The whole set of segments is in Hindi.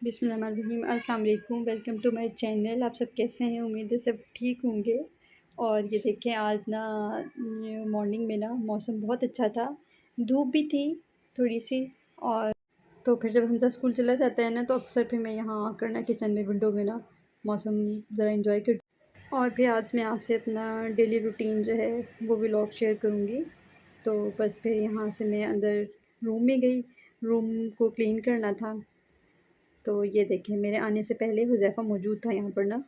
बिस्मिल्लाहिर्रहमानिर्रहीम। अस्सलाम वालेकुम, वेलकम टू माय चैनल। आप सब कैसे हैं? उम्मीद है सब ठीक होंगे। और ये देखें, आज ना मॉर्निंग में ना मौसम बहुत अच्छा था, धूप भी थी थोड़ी सी। और तो फिर जब हमजा स्कूल चला जाता है ना, तो अक्सर फिर मैं यहाँ आकर ना किचन में विंडो में ना मौसम ज़रा इंजॉय कर। और फिर आज मैं आपसे अपना डेली रूटीन जो है वो व्लॉग शेयर करूँगी। तो बस फिर यहाँ से मैं अंदर रूम में गई, रूम को क्लीन करना था। तो ये देखें, मेरे आने से पहले हुज़ैफ़ा मौजूद था यहाँ पर ना।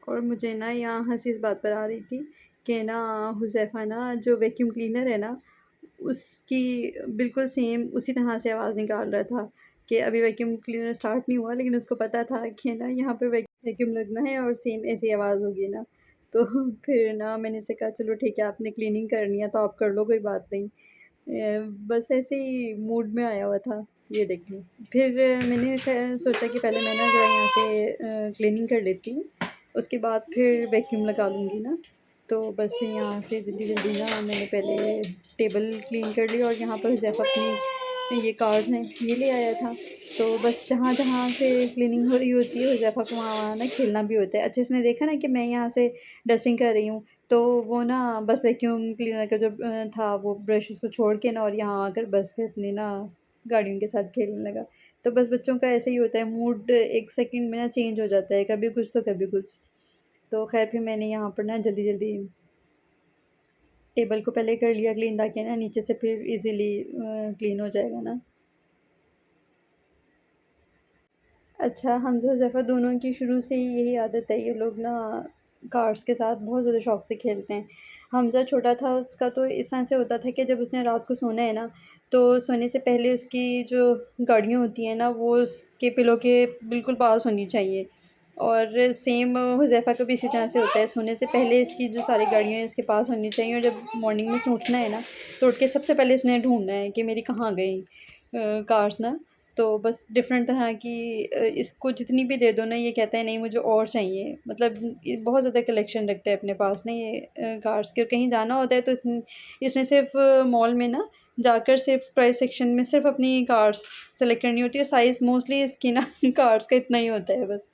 और मुझे ना यहाँ हँसी इस बात पर आ रही थी कि ना हुज़ैफ़ा ना जो वैक्यूम क्लीनर है ना, उसकी बिल्कुल सेम उसी तरह से आवाज़ निकाल रहा था कि अभी वैक्यूम क्लीनर स्टार्ट नहीं हुआ, लेकिन उसको पता था कि ना यहाँ पे वैक्यूम लगना है और सेम ऐसी आवाज़ होगी ना। तो फिर ना मैंने इससे कहा चलो ठीक है, आपने क्लीनिंग करनी है तो आप कर लो, कोई बात नहीं। बस ऐसे ही मूड में आया हुआ था। ये देखिए, फिर मैंने सोचा कि पहले मैं ना ज़रा यहाँ से क्लीनिंग कर लेती हूँ, उसके बाद फिर वैक्यूम लगा लूँगी ना। तो बस मैं यहाँ से जल्दी-जल्दी ना मैंने पहले टेबल क्लीन कर ली, और यहाँ पर हुज़ैफ़ा अपनी ये कार्ड्स हैं ये ले आया था। तो बस जहाँ-जहाँ से क्लीनिंग हो रही होती है, हुज़ैफ़ा को वहाँ-वहाँ ना खेलना भी होता है। अच्छा, इसने देखा ना कि मैं यहाँ से डस्टिंग कर रही हूँ, तो वो ना बस वैक्यूम क्लीनर का जो था वो ब्रश उसको छोड़ के ना और यहाँ आकर बस फिर अपनी ना गाड़ियों के साथ खेलने लगा। तो बस बच्चों का ऐसे ही होता है, मूड एक सेकंड में ना चेंज हो जाता है, कभी कुछ तो कभी कुछ। तो ख़ैर फिर मैंने यहाँ पर ना जल्दी-जल्दी टेबल को पहले कर लिया क्लीन, ताकि ना नीचे से फिर ईज़िली क्लीन हो जाएगा ना। अच्छा, हमज़ा हुज़ैफ़ा दोनों की शुरू से ही यही आदत है, ये लोग ना कार्ड्स के साथ बहुत ज़्यादा शौक से खेलते हैं। हमज़ा छोटा था, उसका तो इस तरह से होता था कि जब उसने रात को सोना है ना, तो सोने से पहले उसकी जो गाड़ियाँ होती हैं ना, वो उसके पिलो के बिल्कुल पास होनी चाहिए। और सेम हुज़ैफ़ा का भी इसी तरह से होता है, सोने से पहले इसकी जो सारी गाड़ियाँ हैं इसके पास होनी चाहिए, और जब मॉर्निंग में इसने उठना है ना, तो उठ के सबसे पहले इसने ढूँढना है कि मेरी कहाँ गई कार्स ना। तो बस डिफ़रेंट तरह की इसको जितनी भी दे दो ना, ये कहता है नहीं मुझे और चाहिए। मतलब ये बहुत ज़्यादा कलेक्शन रखता है अपने पास ना ये कार्स के। और कहीं जाना होता है तो इसने सिर्फ़ मॉल में ना जाकर सिर्फ़ टॉय सेक्शन में सिर्फ़ अपनी कार्स सेलेक्ट करनी होती है। साइज़ मोस्टली इसकी ना कार्स का इतना ही होता है बस,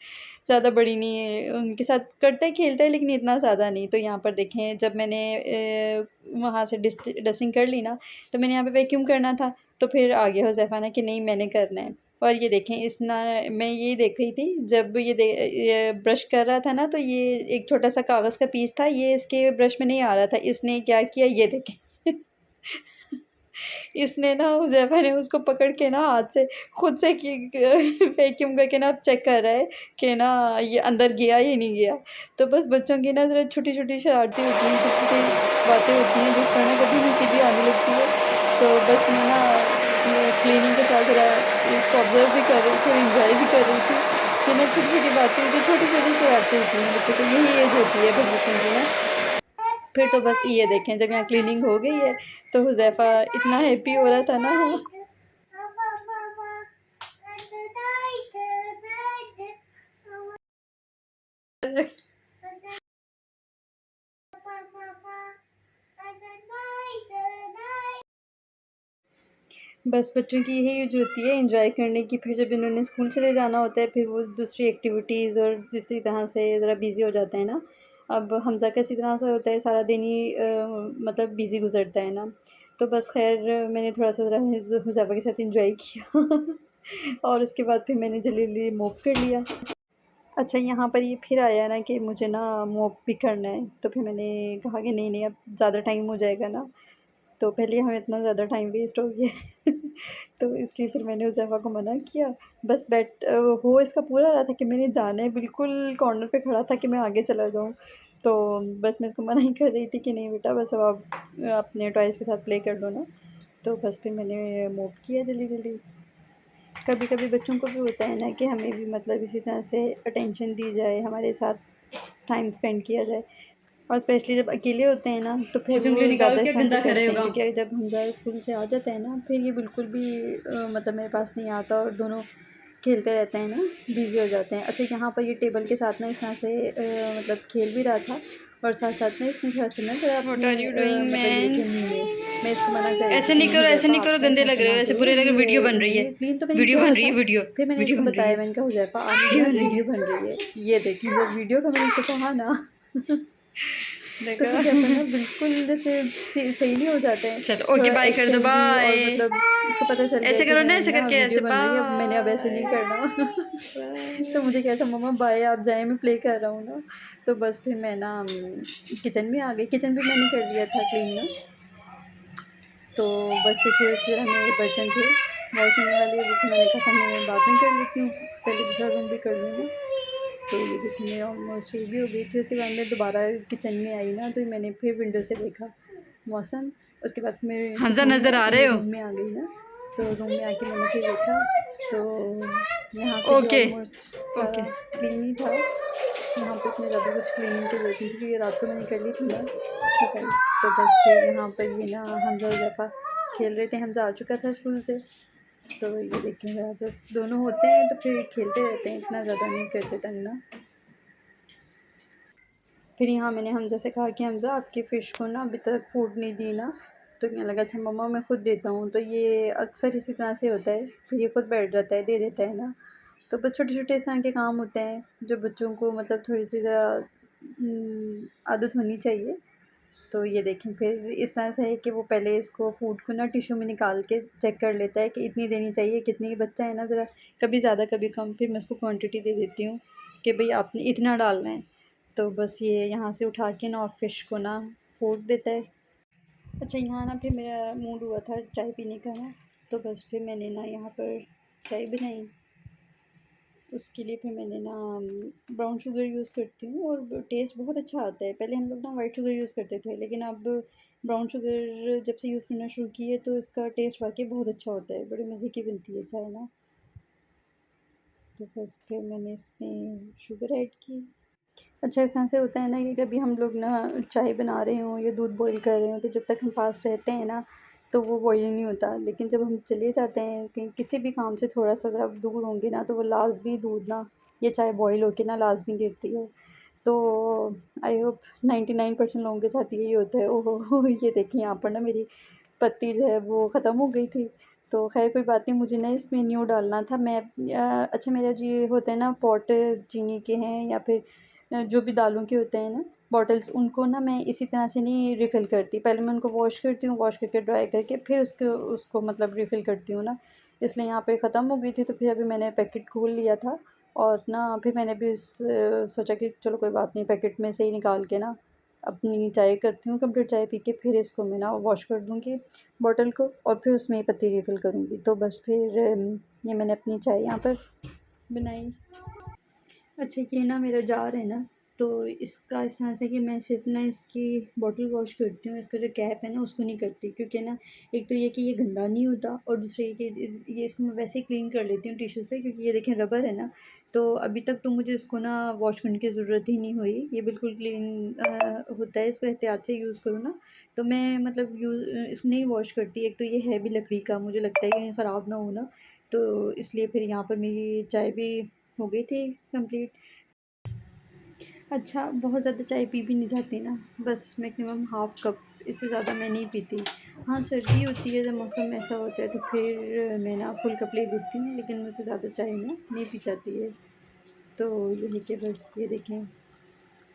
ज़्यादा बड़ी नहीं है। उनके साथ करता है, खेलता है, लेकिन इतना ज़्यादा नहीं। तो यहाँ पर देखें, जब मैंने वहाँ से डस्टिंग कर ली ना, तो मैंने यहाँ पे वैक्यूम करना था, तो फिर आ गया हुज़ैफ़ा ना कि नहीं मैंने करना है। और ये देखें, इस ना मैं ये देख रही थी जब ये ब्रश कर रहा था ना, तो ये एक छोटा-सा कागज़ का पीस था, ये इसके ब्रश में नहीं आ रहा था। इसने क्या किया ये देखें इसने ना हुज़ैफ़ा ने उसको पकड़ के ना हाथ से खुद से कि वैक्यूम करके ना चेक कर रहा है कि ना ये अंदर गया या नहीं गया। तो बस बच्चों की ना ज़रा छोटी-छोटी शरारतें होती हैं, छोटी-छोटी बातें होती हैं, जिस पर ना कभी हँसी भी आने लगती है। तो बस मैं ना क्लीनिंग के साथ ज़रा इसको ऑब्ज़र्व भी कर रही थी और एन्जॉय भी कर रही थी कि ना छोटी-छोटी बातें, जो छोटी-छोटी शरारतें होती हैं बच्चों को, यही एज होती है फिर बच्चों की ना। फिर तो बस ये देखें, जब यहाँ क्लीनिंग हो गई है, तो हुज़ैफ़ा इतना हैप्पी हो रहा था ना। बस बच्चों की यही एज होती है एंजॉय करने की। फिर जब इन्होंने स्कूल चले जाना होता है, फिर वो दूसरी एक्टिविटीज़ और इसी तरह से ज़रा बिज़ी हो जाते हैं ना। अब हमज़ा का इसी तरह से होता है, सारा दिन ही मतलब बिज़ी गुज़रता है ना। तो बस ख़ैर मैंने थोड़ा-सा ज़रा हुज़ैफ़ा के साथ एंजॉय किया और उसके बाद फिर मैंने जल्दी-जल्दी मॉप कर लिया। अच्छा, यहाँ पर ये फिर आया ना कि मुझे ना मॉप भी करना है, तो फिर मैंने कहा कि नहीं-नहीं, अब ज़्यादा टाइम हो जाएगा ना। तो पहले हमें इतना ज़्यादा टाइम वेस्ट हो गया है तो इसलिए फिर मैंने हुज़ैफ़ा को मना किया। बस हो इसका पूरा रहा था कि मैंने जाना है, बिल्कुल कॉर्नर पे खड़ा था कि मैं आगे चला जाऊँ। तो बस मैं इसको मना ही कर रही थी कि नहीं बेटा, बस अब आप अपने टॉयज़ के साथ प्ले कर लो ना। तो बस फिर मैंने मूव किया जल्दी-जल्दी। कभी-कभी बच्चों को भी होता है ना कि हमें भी मतलब इसी तरह से अटेंशन दी जाए, हमारे साथ टाइम स्पेंड किया जाए। और स्पेशली जब अकेले होते हैं ना, तो फिर वो ज़्यादा इस तरह से करते हैं, क्योंकि जब हमज़ा स्कूल से आ जाता है ना, फिर ये बिल्कुल भी मतलब मेरे पास नहीं आता, और दोनों खेलते रहते हैं ना, बिज़ी हो जाते हैं। अच्छा यहाँ पर ये टेबल के साथ ना इस तरह से मतलब खेल भी रहा था और साथ-साथ में इसने थोड़ा-सा ना थोड़ा व्हाट अपने आर यू डूइंग मतलब ये मैन? देखे मुँह में, मैं इसको मना कर रही थी ऐसे कि नहीं नहीं करो, ऐसे हुज़ैफ़ा नहीं आप करो, ना गंदे इस तरह लग से रहे हो, ना ऐसे करो, बुरे लग रहे, वीडियो ये बन रही है, क्लीन तो मैंने वीडियो किया बन रही था। है, वीडियो फिर मैंने वीडियो इसको बन रही बताया, है, मैंने कहा हुज़ैफ़ा आप वीडियो ना बन रही वीडियो है। बन रही है, ये देखिए जब वीडियो का मैंने इसको कहा ना तो हुज़ैफ़ा ना देखो। बिल्कुल जैसे सही नहीं हो जाते हैं, चलो ओके, थोड़ा बाय कर दो, एक्शन भी और बाय। मतलब इसको पता चल गया ऐसे कि करो ना, मैं ऐसे ना करके, ऐसे वीडियो बन रही है, अब मैंने अब ऐसे नहीं बाय करना। तो बाय। मुझे कहा था मम्मा बाय आप जाएँ, मैं प्ले कर रहा हूँ ना। तो बस फिर मैं ना किचन में आ गई, किचन भी मैंने कर लिया था क्लीन ना। तो बस ये थोड़े से हमें बर्तन थे वॉश होने वाले, वो फिर मैंने कहा था मैं बाद में कर लेती हूँ, पहले दूसरा रूम भी कर लूँ ना। तो ये देखिए मेरी ऑलमोस्ट ये भी हो गई थी। उसके बाद मैं दोबारा किचन में आई ना, तो मैंने फिर विंडो से देखा मौसम। उसके बाद मैं हमजा रूम नज़र आ रहे ये हो? रूम में आ गई ना, तो रूम में आके मैंने फिर देखा तो यहाँ से भी ओके ऑलमोस्ट ओके। सारा क्लीन ही था। यहाँ पे इतनी ज़्यादा कुछ क्लीनिंग की ज़रूरत नहीं थी क्योंकि रात को मैंने कर ली थी ना सफाई। तो बस फिर यहाँ पर ये ना हमजा हुज़ैफ़ा खेल रहे थे, हमजा आ चुका था स्कूल से। तो ये देखें बस दोनों होते हैं तो फिर खेलते रहते हैं, इतना ज़्यादा नहीं करते तंग ना। फिर यहाँ मैंने हमजा से कहा कि हमजा आपकी फ़िश को ना अभी तक फूड नहीं दी ना, तो कहने लगा अच्छा मम्मा मैं ख़ुद देता हूँ। तो ये अक्सर इसी तरह से होता है, फिर ये ख़ुद बैठ जाता है, दे देता है ना। तो बस छोटे-छोटे इस तरह के काम होते हैं जो बच्चों को मतलब थोड़ी-सी आदत होनी चाहिए। तो ये देखें फिर इस तरह से है कि वो पहले इसको फूड को ना टिश्यू में निकाल के चेक कर लेता है कि इतनी देनी चाहिए, कितनी बच्चा है ना ज़रा कभी ज़्यादा कभी कम, फिर मैं उसको क्वांटिटी दे देती हूँ कि भई आपने इतना डालना है। तो बस ये यहाँ से उठा के ना और फ़िश को ना फूड देता है। अच्छा यहाँ ना फिर मेरा मूड हुआ था चाय पीने का ना, तो बस फिर मैंने ना यहाँ पर चाय बनाई। उसके लिए फिर मैंने ना ब्राउन शुगर यूज़ करती हूँ और टेस्ट बहुत अच्छा आता है। पहले हम लोग ना वाइट शुगर यूज़ करते थे, लेकिन अब ब्राउन शुगर जब से यूज़ करना शुरू की है तो इसका टेस्ट वाक़ई बहुत अच्छा होता है, बड़े मज़े की बनती है चाय ना। तो बस फिर मैंने इसमें शुगर ऐड की। अच्छा इस तरह से होता है ना कि कभी हम लोग ना चाय बना रहे हों या दूध बॉईल कर रहे हों, तो जब तक हम पास रहते हैं ना तो वो बॉईल नहीं होता, लेकिन जब हम चले जाते हैं कहीं किसी भी काम से थोड़ा सा ज़रा दूर होंगे ना, तो वो लाज़मी दूध ना या चाय बॉईल होके ना लाज़मी गिरती है। तो आई होप 99% लोगों के साथ यही होता है। ओहो हो ये देखिए यहाँ पर ना मेरी पत्ती जो है वो ख़त्म हो गई थी। तो ख़ैर कोई बात नहीं, मुझे ना इसमें न्यू डालना था। मैं अच्छा मेरा जो ये होता है ना पॉट चीनी के हैं या फिर जो भी दालों के होते हैं ना बॉटल्स, उनको ना मैं इसी तरह से नहीं रिफ़िल करती। पहले मैं उनको वॉश करती हूँ, वॉश करके ड्राई करके फिर उसको मतलब रिफ़िल करती हूँ ना। इसलिए यहाँ पे ख़त्म हो गई थी, तो फिर अभी मैंने पैकेट खोल लिया था और ना फिर मैंने भी सोचा कि चलो कोई बात नहीं, पैकेट में से ही निकाल के ना अपनी चाय करती हूँ कंप्लीट, चाय पी के फिर इसको मैं ना वॉश कर दूँगी बॉटल को और फिर उसमें ही पत्ती रिफ़िल करूँगी। तो बस फिर ये मैंने अपनी चाय यहाँ पर बनाई। अच्छा ये ना मेरा जार है ना, तो इसका इस तरह से कि मैं सिर्फ़ ना इसकी बॉटल वॉश करती हूँ, इसका जो कैप है ना उसको नहीं करती, क्योंकि ना एक तो ये कि ये गंदा नहीं होता और दूसरा ये कि ये इसको मैं वैसे ही क्लीन कर लेती हूँ टिश्यू से, क्योंकि ये देखें रबर है ना, तो अभी तक तो मुझे इसको ना वॉश करने की ज़रूरत ही नहीं हुई। ये बिल्कुल क्लीन होता है, इसको एहतियात से यूज़ करो ना, तो मैं मतलब इसको नहीं वॉश करती। एक तो ये है भी लकड़ी का, मुझे लगता है कि ख़राब ना हो ना, तो इसलिए फिर यहाँ पर मेरी चाय भी हो गई थी कंप्लीट। अच्छा बहुत ज़्यादा चाय पी भी नहीं जाती ना, बस मैक्सिमम हाफ़ कप, इससे ज़्यादा मैं नहीं पीती। हाँ सर्दी होती है जब मौसम ऐसा होता है तो फिर मैं ना फुल कप ले लेती हूँ, लेकिन मुझसे ज़्यादा चाय ना नहीं पी जाती है। तो ये है कि बस ये देखें,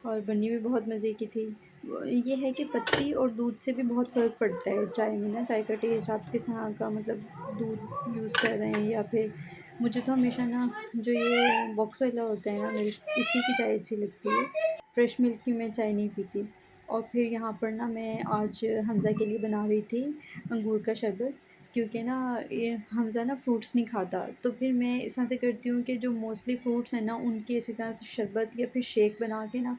और बनी भी बहुत मज़े की थी। ये है कि पत्ती और दूध से भी बहुत फ़र्क पड़ता है चाय में ना, चाय का टेस्ट आप किस तरह का मतलब दूध यूज़ कर रहे हैं या फिर मुझे तो हमेशा ना जो ये बॉक्स वाला होता है ना, मेरी इसी की चाय अच्छी लगती है। फ्रेश मिल्क की मैं चाय नहीं पीती। और फिर यहाँ पर ना मैं आज हमज़ा के लिए बना रही थी अंगूर का शरबत, क्योंकि ना ये हमज़ा ना फ्रूट्स नहीं खाता, तो फिर मैं इस तरह से करती हूँ कि जो मोस्टली फ्रूट्स हैं ना उनके इसी तरह से शरबत या फिर शेक बना के ना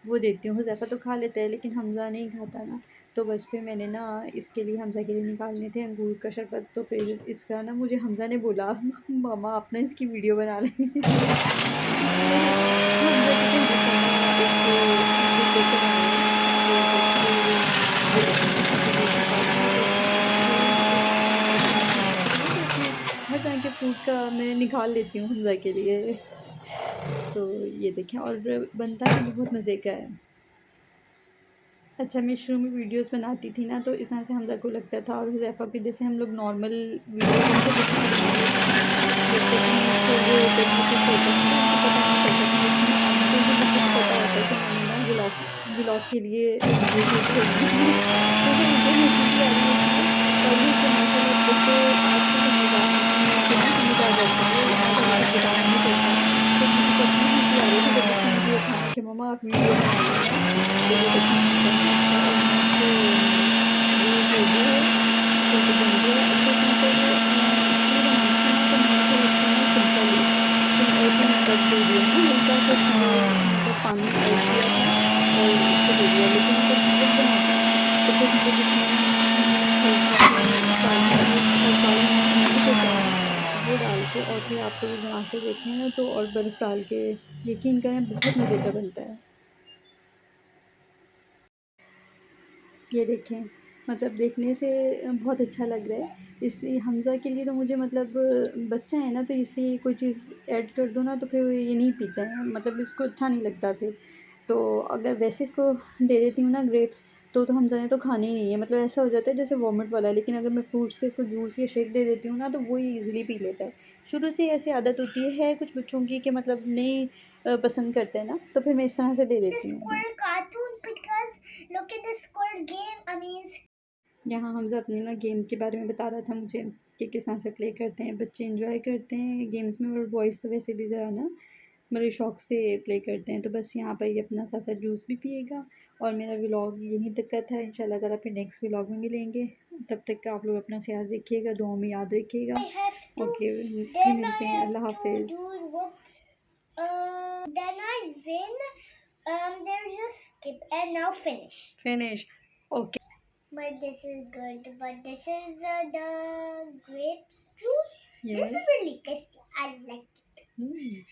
वो देती हूँ। हुज़ैफ़ा तो खा लेता है लेकिन हमज़ा नहीं खाता ना, तो बस फिर मैंने ना इसके लिए हमज़ा के लिए निकालने थे अंगूर का शरबत, तो फिर इसका ना मुझे हमज़ा ने बोला मामा आप ना इसकी वीडियो बना लें। हमज़ा की कंडीशन ना एक डिप्रेशन में है, तो बस फिर ये देखें यहाँ पे भी इसने काफ़ी मतलब फ्रूट्स जो ना, तो इसमें हर तरह के फ्रूट का मैंने निकाल लेती हूँ हमज़ा के लिए। तो ये देखें, और बनता है बहुत मज़े का है। अच्छा, मैं शुरू में वीडियोज़ बनाती थी ना, तो इस तरह से हमज़ा को लगता था और हुज़ैफ़ा भी, जैसे हम लोग नॉर्मल वीडियो उनसे कुछ नहीं बनाते, जैसे कि छोटे जब वो कुछ होते थे ना, उनको पता नहीं चलता था, लेकिन अब तो मुझे खुद पता होता है कि मैंने ना व्लॉग व्लॉग के लिए वीडियो शूट करनी है। तो फिर मुझे हँसी भी आ रही होती है, और भी फिर माशाल्लाह बच्चे आजकल तो मज़ाक से ना समझ आ जाते हैं, उनको अभी कुछ बताना नहीं पड़ता। तो मुझे तो अपनी हँसी आ रही थी जब उसने मुझे उठाया कि मम्मा आप वीडियो बना लेना। तो ये देखें मैंने बनाया इसका ऑलमोस्ट वो हो गया है, बिल्कुल बन गया है। अच्छा, इसमें फिर इसके लिए बनाना था ना, तो मैंने फिर इसको ना सिंपल ऐसे ही रख दे दिया ना, हल्का सा इसमें मतलब पानी ऐड किया था और इसको दे दिया। लेकिन जब हम लोग बनाते हैं ना, तो फिर हम लोग इसमें हल्का सा काली मिर्च और काला नमक नहीं होता है ना, वो डाल के और फिर आप कभी बना के देखें ना, तो और बर्फ़ डाल के, यकीन करें बहुत मज़े का बनता है। ये देखें, मतलब देखने से बहुत अच्छा लग रहा है। इससे हमज़ा के लिए तो मुझे मतलब बच्चा है ना, तो इसलिए कोई चीज़ ऐड कर दो ना, तो फिर वो ये नहीं पीता है, मतलब इसको अच्छा नहीं लगता फिर। तो अगर वैसे इसको दे देती हूँ ना ग्रेप्स, तो हमज़ा ने तो खाने ही नहीं है, मतलब ऐसा हो जाता है जैसे वॉमिट वाला। लेकिन अगर मैं फ्रूट्स के इसको जूस या शेक दे देती हूँ ना, तो वो ही ईज़िली पी लेता है। शुरू से ही ऐसी आदत होती है कुछ बच्चों की कि मतलब नहीं पसंद करते हैं ना, तो फिर मैं इस तरह से दे The देती हूँ। squirrel cartoon because look at the squirrel game. I mean, यहाँ हमज़ा अपने ना गेम के बारे में बता रहा था मुझे कि किस तरह से प्ले करते हैं, बच्चे एंजॉय करते हैं गेम्स में, और बॉयज़ तो वैसे भी ज़रा ना बड़े शौक से प्ले करते हैं। तो बस यहाँ पर ये अपना साथ-साथ जूस भी पिएगा, और मेरा व्लॉग यहीं तक का था। इंशाल्लाह ताला फिर नेक्स्ट व्लॉग में मिलेंगे। तब तक का आप लोग अपना ख़्याल रखिएगा, दुआओं में याद रखिएगा। I have to. ओके, फिर Then मिलते I हैं। have अल्लाह to हाफ़िज़। do what? Then I win. There's just skip and now finish. Finish. Okay. But this is good. But this is the grapes juice. This is yes. really tasty. I like it. Hmm.